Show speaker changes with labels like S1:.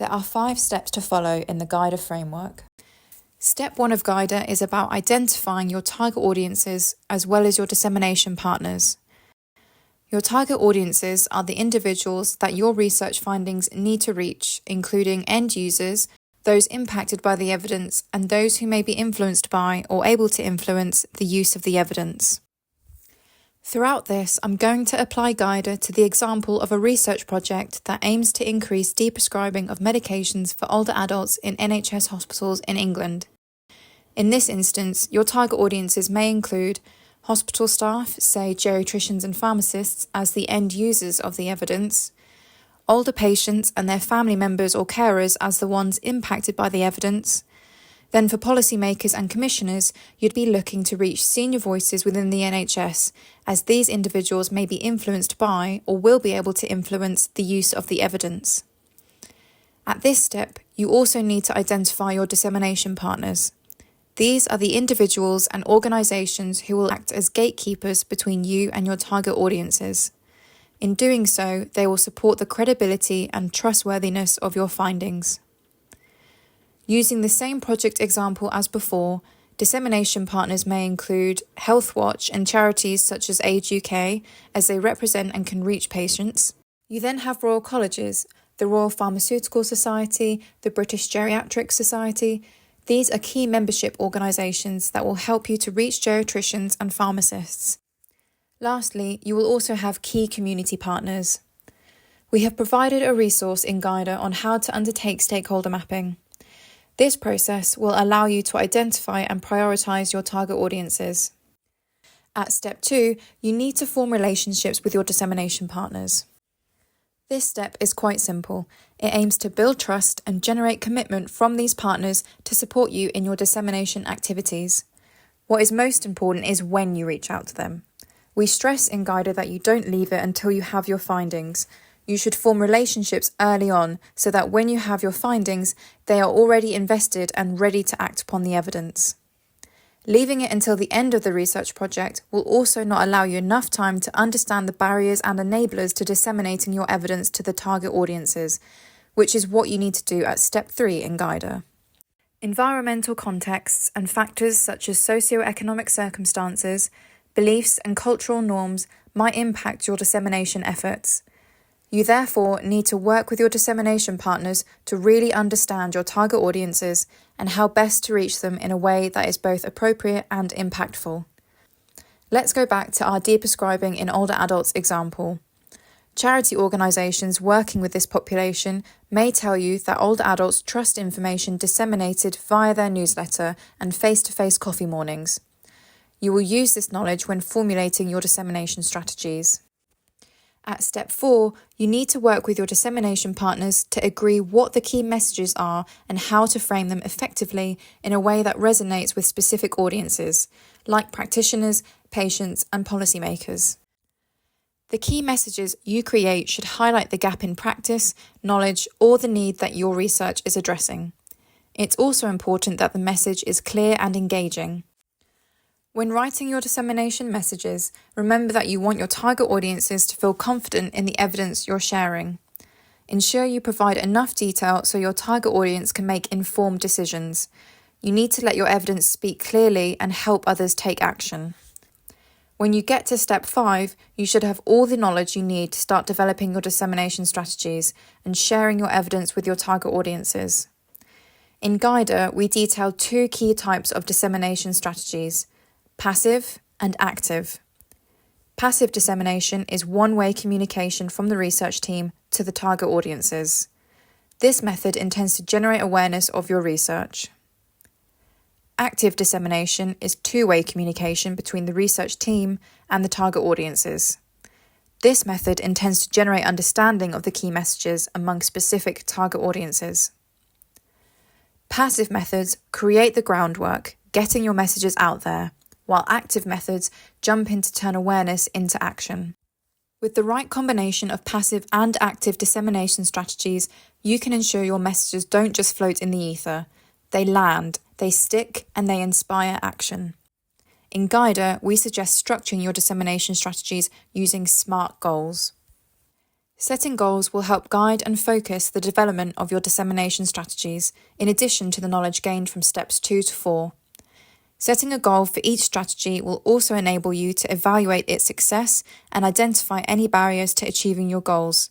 S1: There are 5 steps to follow in the GuiDiR framework. Step 1 of GuiDiR is about identifying your target audiences as well as your dissemination partners. Your target audiences are the individuals that your research findings need to reach, including end users, those impacted by the evidence, and those who may be influenced by or able to influence the use of the evidence. Throughout this, I'm going to apply GuiDiR to the example of a research project that aims to increase deprescribing of medications for older adults in NHS hospitals in England. In this instance, your target audiences may include hospital staff, say geriatricians and pharmacists, as the end users of the evidence, older patients and their family members or carers as the ones impacted by the evidence. Then for policymakers and commissioners, you'd be looking to reach senior voices within the NHS, as these individuals may be influenced by or will be able to influence the use of the evidence. At this step, you also need to identify your dissemination partners. These are the individuals and organisations who will act as gatekeepers between you and your target audiences. In doing so, they will support the credibility and trustworthiness of your findings. Using the same project example as before, dissemination partners may include HealthWatch and charities such as Age UK, as they represent and can reach patients. You then have Royal Colleges, the Royal Pharmaceutical Society, the British Geriatric Society. These are key membership organisations that will help you to reach geriatricians and pharmacists. Lastly, you will also have key community partners. We have provided a resource in GuiDiR on how to undertake stakeholder mapping. This process will allow you to identify and prioritise your target audiences. At step 2, you need to form relationships with your dissemination partners. This step is quite simple. It aims to build trust and generate commitment from these partners to support you in your dissemination activities. What is most important is when you reach out to them. We stress in GuiDiR that you don't leave it until you have your findings. You should form relationships early on so that when you have your findings, they are already invested and ready to act upon the evidence. Leaving it until the end of the research project will also not allow you enough time to understand the barriers and enablers to disseminating your evidence to the target audiences, which is what you need to do at step 3 in GuiDiR. Environmental contexts and factors such as socio-economic circumstances, beliefs and cultural norms might impact your dissemination efforts. You therefore need to work with your dissemination partners to really understand your target audiences and how best to reach them in a way that is both appropriate and impactful. Let's go back to our deprescribing in older adults example. Charity organisations working with this population may tell you that older adults trust information disseminated via their newsletter and face-to-face coffee mornings. You will use this knowledge when formulating your dissemination strategies. At step 4, you need to work with your dissemination partners to agree what the key messages are and how to frame them effectively in a way that resonates with specific audiences, like practitioners, patients, and policymakers. The key messages you create should highlight the gap in practice, knowledge, or the need that your research is addressing. It's also important that the message is clear and engaging. When writing your dissemination messages, remember that you want your target audiences to feel confident in the evidence you're sharing. Ensure you provide enough detail so your target audience can make informed decisions. You need to let your evidence speak clearly and help others take action. When you get to step 5, you should have all the knowledge you need to start developing your dissemination strategies and sharing your evidence with your target audiences. In GuiDiR, we detail 2 key types of dissemination strategies: passive and active. Passive dissemination is one-way communication from the research team to the target audiences. This method intends to generate awareness of your research. Active dissemination is two-way communication between the research team and the target audiences. This method intends to generate understanding of the key messages among specific target audiences. Passive methods create the groundwork, getting your messages out there, while active methods jump in to turn awareness into action. With the right combination of passive and active dissemination strategies, you can ensure your messages don't just float in the ether. They land, they stick, and they inspire action. In GuiDiR, we suggest structuring your dissemination strategies using SMART goals. Setting goals will help guide and focus the development of your dissemination strategies, in addition to the knowledge gained from steps 2 to 4. Setting a goal for each strategy will also enable you to evaluate its success and identify any barriers to achieving your goals.